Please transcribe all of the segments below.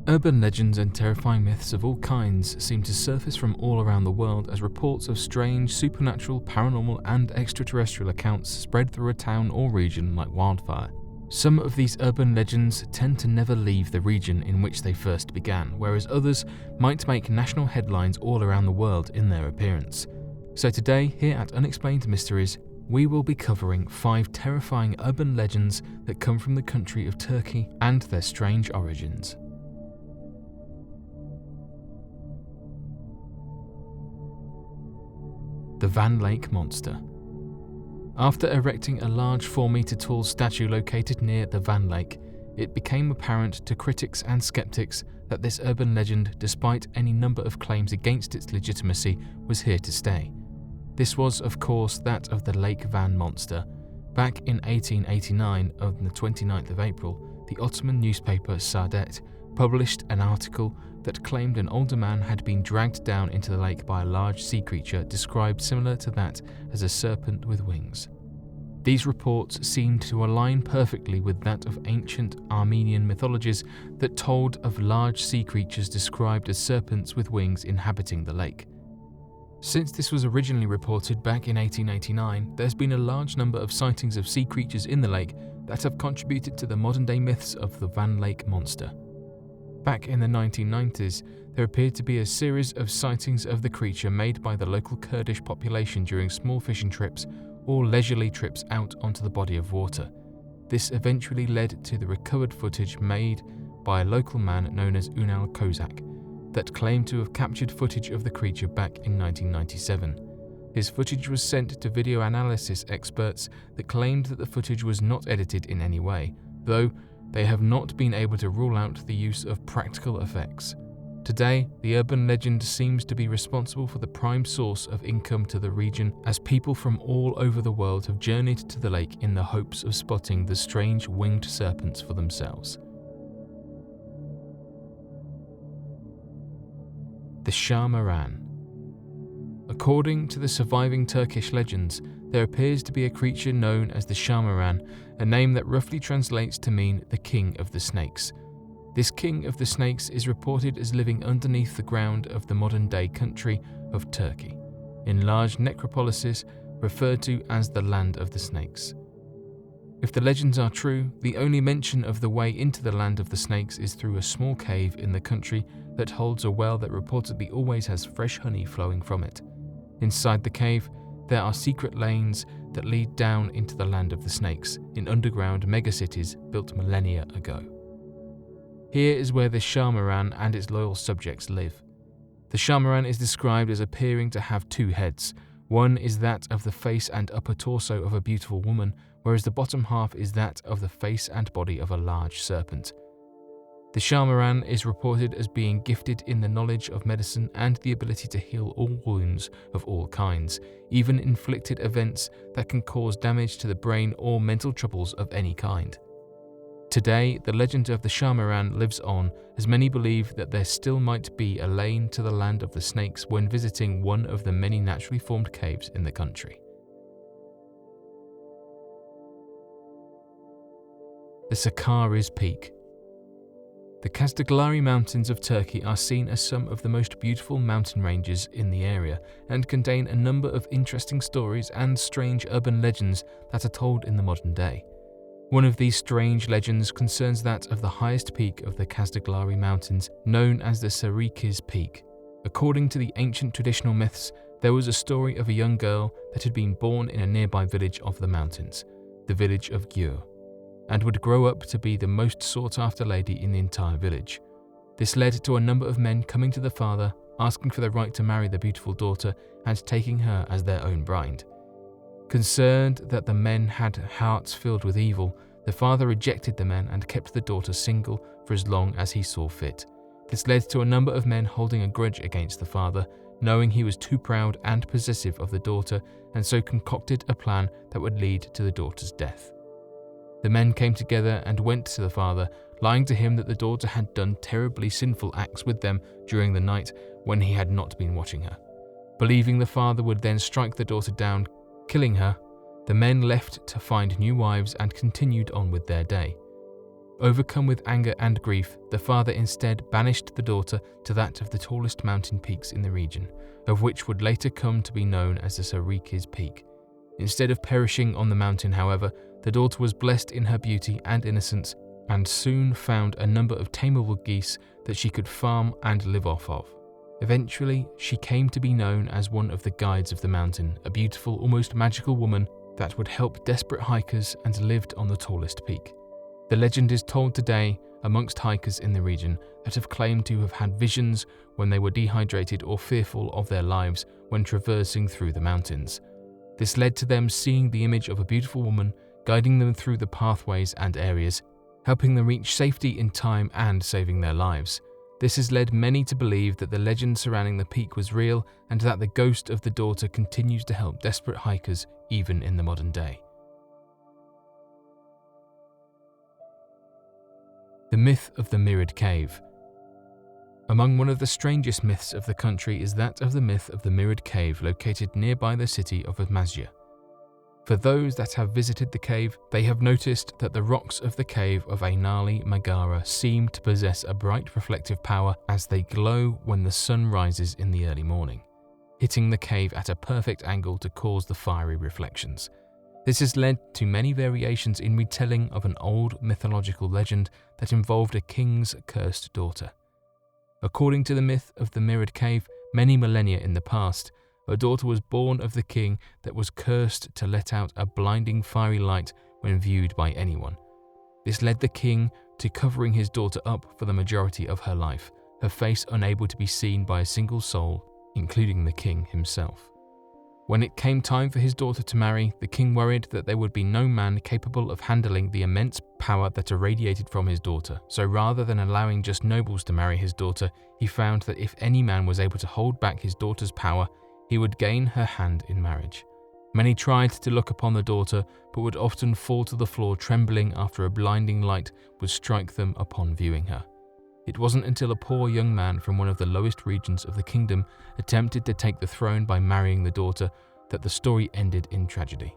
Urban legends and terrifying myths of all kinds seem to surface from all around the world as reports of strange, supernatural, paranormal, and extraterrestrial accounts spread through a town or region like wildfire. Some of these urban legends tend to never leave the region in which they first began, whereas others might make national headlines all around the world in their appearance. So today, here at Unexplained Mysteries, we will be covering 5 terrifying urban legends that come from the country of Turkey and their strange origins. The Van Lake Monster. After erecting a large 4-meter tall statue located near the Van Lake, it became apparent to critics and skeptics that this urban legend, despite any number of claims against its legitimacy, was here to stay. This was, of course, that of the Lake Van Monster. Back in 1889, on the 29th of April, the Ottoman newspaper Sarac published an article that claimed an older man had been dragged down into the lake by a large sea creature described similar to that as a serpent with wings. These reports seemed to align perfectly with that of ancient Armenian mythologies that told of large sea creatures described as serpents with wings inhabiting the lake. Since this was originally reported back in 1889, there's been a large number of sightings of sea creatures in the lake that have contributed to the modern-day myths of the Van Lake Monster. Back in the 1990s, there appeared to be a series of sightings of the creature made by the local Kurdish population during small fishing trips or leisurely trips out onto the body of water. This eventually led to the recovered footage made by a local man known as Unal Kozak that claimed to have captured footage of the creature back in 1997. His footage was sent to video analysis experts that claimed that the footage was not edited in any way, though they have not been able to rule out the use of practical effects. Today, the urban legend seems to be responsible for the prime source of income to the region, as people from all over the world have journeyed to the lake in the hopes of spotting the strange winged serpents for themselves. The Shah Maran. According to the surviving Turkish legends, there appears to be a creature known as the Shah Maran, a name that roughly translates to mean the King of the Snakes. This King of the Snakes is reported as living underneath the ground of the modern-day country of Turkey, in large necropolises referred to as the Land of the Snakes. If the legends are true, the only mention of the way into the Land of the Snakes is through a small cave in the country that holds a well that reportedly always has fresh honey flowing from it. Inside the cave, there are secret lanes that lead down into the Land of the Snakes in underground megacities built millennia ago. Here is where the Shah Maran and its loyal subjects live. The Shah Maran is described as appearing to have 2 heads. One is that of the face and upper torso of a beautiful woman, whereas the bottom half is that of the face and body of a large serpent. The Shah Maran is reported as being gifted in the knowledge of medicine and the ability to heal all wounds of all kinds, even inflicted events that can cause damage to the brain or mental troubles of any kind. Today, the legend of the Shah Maran lives on, as many believe that there still might be a lane to the Land of the Snakes when visiting one of the many naturally formed caves in the country. The Sarac Peak. The Kazdaglari Mountains of Turkey are seen as some of the most beautiful mountain ranges in the area and contain a number of interesting stories and strange urban legends that are told in the modern day. One of these strange legends concerns that of the highest peak of the Kazdaglari Mountains, known as the Sarac Peak. According to the ancient traditional myths, there was a story of a young girl that had been born in a nearby village of the mountains, the village of Gyur, and would grow up to be the most sought-after lady in the entire village. This led to a number of men coming to the father, asking for the right to marry the beautiful daughter and taking her as their own bride. Concerned that the men had hearts filled with evil, the father rejected the men and kept the daughter single for as long as he saw fit. This led to a number of men holding a grudge against the father, knowing he was too proud and possessive of the daughter, and so concocted a plan that would lead to the daughter's death. The men came together and went to the father, lying to him that the daughter had done terribly sinful acts with them during the night when he had not been watching her. Believing the father would then strike the daughter down, killing her, the men left to find new wives and continued on with their day. Overcome with anger and grief, the father instead banished the daughter to that of the tallest mountain peaks in the region, of which would later come to be known as the Sarac Peak. Instead of perishing on the mountain, however, the daughter was blessed in her beauty and innocence and soon found a number of tameable geese that she could farm and live off of. Eventually, she came to be known as one of the guides of the mountain, a beautiful, almost magical woman that would help desperate hikers and lived on the tallest peak. The legend is told today amongst hikers in the region that have claimed to have had visions when they were dehydrated or fearful of their lives when traversing through the mountains. This led to them seeing the image of a beautiful woman guiding them through the pathways and areas, helping them reach safety in time and saving their lives. This has led many to believe that the legend surrounding the peak was real and that the ghost of the daughter continues to help desperate hikers even in the modern day. The myth of the mirrored cave. Among one of the strangest myths of the country is that of the myth of the mirrored cave located nearby the city of Amazia. For those that have visited the cave, they have noticed that the rocks of the cave of Ainali Magara seem to possess a bright reflective power as they glow when the sun rises in the early morning, hitting the cave at a perfect angle to cause the fiery reflections. This has led to many variations in retelling of an old mythological legend that involved a king's cursed daughter. According to the myth of the mirrored cave, many millennia in the past, a daughter was born of the king that was cursed to let out a blinding fiery light when viewed by anyone. This led the king to covering his daughter up for the majority of her life, her face unable to be seen by a single soul, including the king himself. When it came time for his daughter to marry, the king worried that there would be no man capable of handling the immense power that irradiated from his daughter, so rather than allowing just nobles to marry his daughter, he found that if any man was able to hold back his daughter's power, he would gain her hand in marriage. Many tried to look upon the daughter, but would often fall to the floor trembling after a blinding light would strike them upon viewing her. It wasn't until a poor young man from one of the lowest regions of the kingdom attempted to take the throne by marrying the daughter that the story ended in tragedy.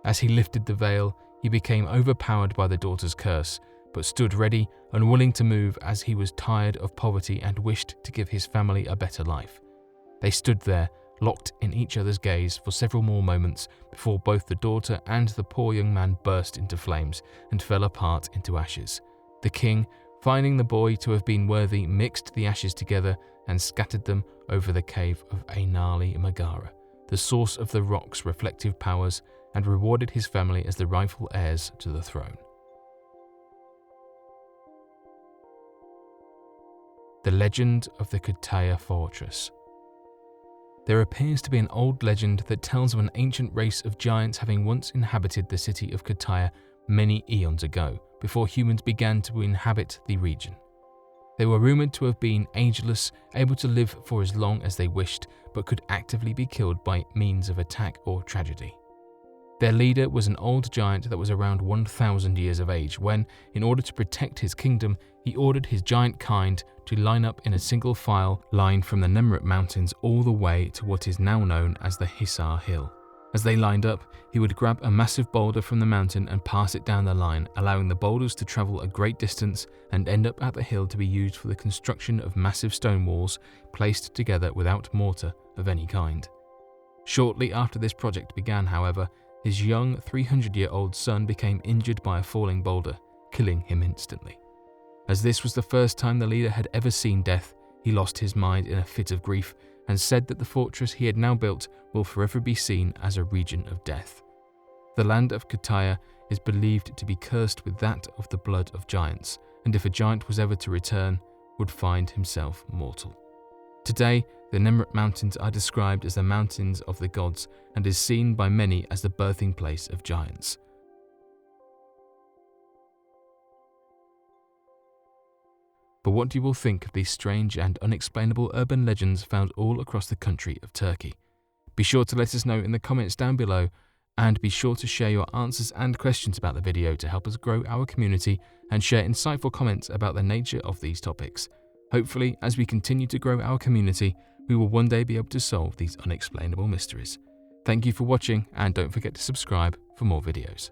As he lifted the veil, he became overpowered by the daughter's curse, but stood ready, unwilling to move as he was tired of poverty and wished to give his family a better life. They stood there, locked in each other's gaze for several more moments before both the daughter and the poor young man burst into flames and fell apart into ashes. The king, finding the boy to have been worthy, mixed the ashes together and scattered them over the cave of Ainali Magara, the source of the rock's reflective powers, and rewarded his family as the rightful heirs to the throne. The legend of the Kataya fortress. There appears to be an old legend that tells of an ancient race of giants having once inhabited the city of Kataya many eons ago, before humans began to inhabit the region. They were rumored to have been ageless, able to live for as long as they wished, but could actively be killed by means of attack or tragedy. Their leader was an old giant that was around 1,000 years of age when, in order to protect his kingdom, he ordered his giant kind to line up in a single file line from the Nemrut Mountains all the way to what is now known as the Hisar Hill. As they lined up, he would grab a massive boulder from the mountain and pass it down the line, allowing the boulders to travel a great distance and end up at the hill to be used for the construction of massive stone walls placed together without mortar of any kind. Shortly after this project began, however, his young 300-year-old son became injured by a falling boulder, killing him instantly. As this was the first time the leader had ever seen death, he lost his mind in a fit of grief and said that the fortress he had now built will forever be seen as a region of death. The land of Kataya is believed to be cursed with that of the blood of giants, and if a giant was ever to return, would find himself mortal. Today, the Nemrut Mountains are described as the mountains of the gods and is seen by many as the birthing place of giants. But what do you all think of these strange and unexplainable urban legends found all across the country of Turkey? Be sure to let us know in the comments down below, and be sure to share your answers and questions about the video to help us grow our community and share insightful comments about the nature of these topics. Hopefully, as we continue to grow our community, we will one day be able to solve these unexplainable mysteries. Thank you for watching, and don't forget to subscribe for more videos.